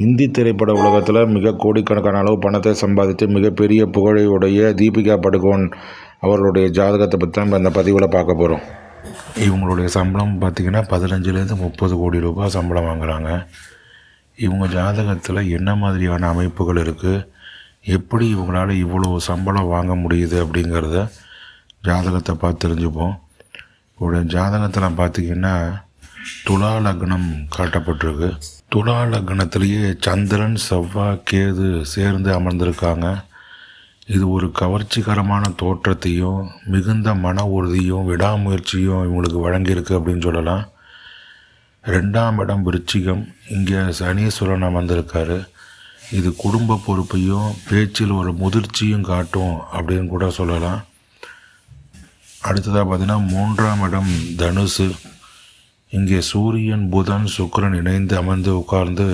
இந்தி திரைப்பட உலகத்தில் மிக கோடிக்கணக்கான அளவு பணத்தை சம்பாதித்து மிகப்பெரிய புகழை உடைய தீபிகா படுகோன் அவர்களுடைய ஜாதகத்தை பற்றி தான் இந்த பதிவில் பார்க்க போகிறோம். இவங்களுடைய சம்பளம் பார்த்திங்கன்னா 15லேருந்து 30 கோடி ரூபாய் சம்பளம் வாங்குகிறாங்க. இவங்க ஜாதகத்தில் என்ன மாதிரியான அமைப்புகள் இருக்குது, எப்படி இவங்களால் இவ்வளோ சம்பளம் வாங்க முடியுது அப்படிங்கிறத ஜாதகத்தை பார்த்து தெரிஞ்சுப்போம். இவருடைய ஜாதகத்தில் பார்த்திங்கன்னா துலா லக்னம் காட்டப்பட்டிருக்கு. துலா லக்னத்திலேயே சந்திரன், செவ்வாய், கேது சேர்ந்து அமர்ந்திருக்காங்க. இது ஒரு கவர்ச்சிகரமான தோற்றத்தையும் மிகுந்த மன உறுதியும் விடாமுயற்சியும் இவங்களுக்கு வழங்கியிருக்கு அப்படின்னு சொல்லலாம். 2ஆம் இடம் விருச்சிகம், இங்கே சனீஸ்வரன் அமர்ந்திருக்காரு. இது குடும்ப பொறுப்பையும் பேச்சில் ஒரு முதிர்ச்சியும் காட்டும் அப்படின்னு கூட சொல்லலாம். அடுத்ததாக பார்த்திங்கன்னா 3ஆம் இடம் தனுசு, இங்கே சூரியன், புதன், சுக்கிரன் இணைந்து அமர்ந்து உட்கார்ந்து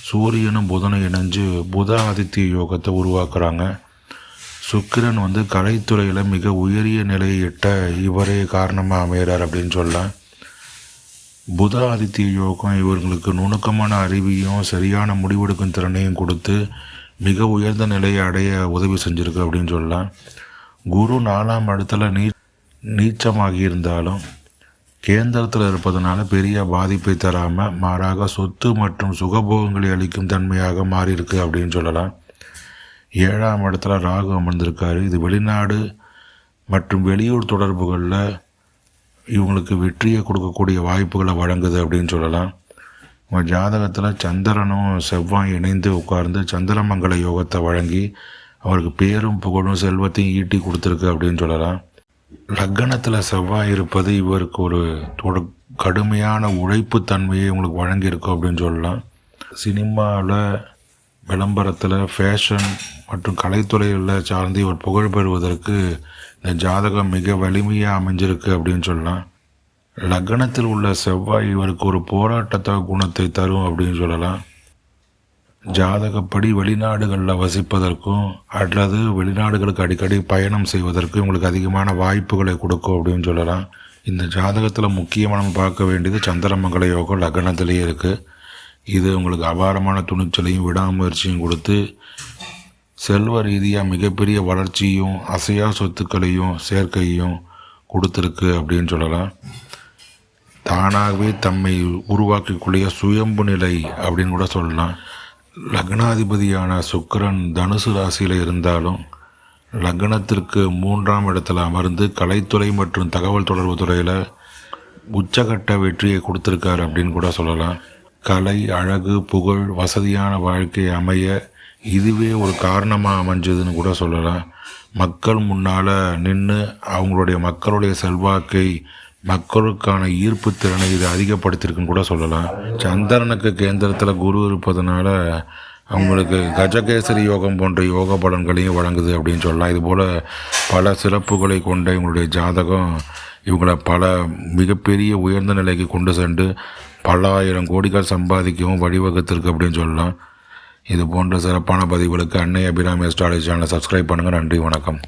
சூரியனும் புதனும் இணைஞ்சு புத ஆதித்ய யோகத்தை உருவாக்குறாங்க. சுக்கிரன் கலைத்துறையில் மிக உயரிய நிலையை எட்ட இவரே காரணமாக அமைகிறார் அப்படின்னு சொல்லலாம். புத ஆதித்ய யோகம் இவர்களுக்கு நுணுக்கமான அறிவையும் சரியான முடிவெடுக்கும் திறனையும் கொடுத்து மிக உயர்ந்த நிலையை அடைய உதவி செஞ்சுருக்கு அப்படின்னு சொல்லலாம். குரு 4ஆம் இடத்துல நீச்சமாகி இருந்தாலும் கேந்திரத்தில் இருப்பதனால பெரிய பாதிப்பை தராமல் மாறாக சொத்து மற்றும் சுகபோகங்களை அளிக்கும் தன்மையாக மாறியிருக்கு அப்படின்னு சொல்லலாம். 7ஆம் இடத்துல ராகு அமர்ந்திருக்காரு. இது வெளிநாடு மற்றும் வெளியூர் தொடர்புகளில் இவங்களுக்கு வெற்றியை கொடுக்கக்கூடிய வாய்ப்புகளை வழங்குது அப்படின்னு சொல்லலாம். உங்கள் ஜாதகத்தில் சந்திரனும் செவ்வாய் இணைந்து உட்கார்ந்து சந்திரமங்கல யோகத்தை வழங்கி அவருக்கு பேரும் புகழும் செல்வத்தையும் ஈட்டி கொடுத்துருக்கு அப்படின்னு சொல்லலாம். லக்னத்தில் செவ்வாய் இருப்பது இவருக்கு ஒரு கடுமையான உழைப்பு தன்மையை உங்களுக்கு வழங்கியிருக்கும் அப்படின்னு சொல்லலாம். சினிமாவில், விளம்பரத்தில், ஃபேஷன் மற்றும் கலைத்துறைகளில் சார்ந்து இவர் புகழ் பெறுவதற்கு இந்த ஜாதகம் மிக வலிமையாக அமைஞ்சிருக்கு அப்படின்னு சொல்லலாம். லக்னத்தில் உள்ள செவ்வாய் இவருக்கு ஒரு போராட்ட குணத்தை தரும் அப்படின்னு சொல்லலாம். ஜாதகப்படி வெளிநாடுகளில் வசிப்பதற்கும் அல்லது வெளிநாடுகளுக்கு அடிக்கடி பயணம் செய்வதற்கும் உங்களுக்கு அதிகமான வாய்ப்புகளை கொடுக்கும் அப்படின்னு சொல்லலாம். இந்த ஜாதகத்தில் முக்கியமாக நம்ம பார்க்க வேண்டியது சந்திரமங்கல யோகம் லக்னத்திலேயே இருக்குது. இது உங்களுக்கு அபாரமான துணிச்சலையும் விடாமுயற்சியும் கொடுத்து செல்வ ரீதியாக மிகப்பெரிய வளர்ச்சியும் அசையா சொத்துக்களையும் சேர்க்கையும் கொடுத்துருக்கு அப்படின்னு சொல்லலாம். தானாகவே தம்மை உருவாக்கிக்கூடிய சுயம்பு நிலை அப்படின்னு கூட சொல்லலாம். லக்னாதிபதியான சுக்கிரன் தனுசு ராசியில் இருந்தாலும் லக்னத்திற்கு 3ஆம் இடத்துல அமர்ந்து கலைத்துறை மற்றும் தகவல் தொடர்பு துறையில் உச்சகட்ட வெற்றியை கொடுத்துருக்காரு அப்படின்னு கூட சொல்லலாம். கலை, அழகு, புகழ், வசதியான வாழ்க்கை அமைய இதுவே ஒரு காரணமாக அமைஞ்சதுன்னு கூட சொல்லலாம். மக்கள் முன்னால் நின்று அவங்களுடைய மக்களுடைய செல்வாக்கை, மக்களுக்கான ஈர்ப்பு திறனை இது அதிகப்படுத்தியிருக்குன்னு கூட சொல்லலாம். சந்திரனுக்கு கேந்திரத்தில் குரு இருப்பதனால அவங்களுக்கு கஜகேசரி யோகம் போன்ற யோக பலன்களையும் வழங்குது அப்படின்னு சொல்லலாம். இதுபோல் பல சிறப்புகளை கொண்ட இவங்களுடைய ஜாதகம் இவங்களை பல மிகப்பெரிய உயர்ந்த நிலைக்கு கொண்டு சென்று பல ஆயிரம் கோடிகள் சம்பாதிக்கவும் வழிவகுத்திருக்கு அப்படின்னு சொல்லலாம். இது போன்ற சிறப்பான பதிவுகளுக்கு அன்னை அபிராமி அஸ்ட்ராலஜி சேனலை சப்ஸ்கிரைப் பண்ணுங்கள். நன்றி, வணக்கம்.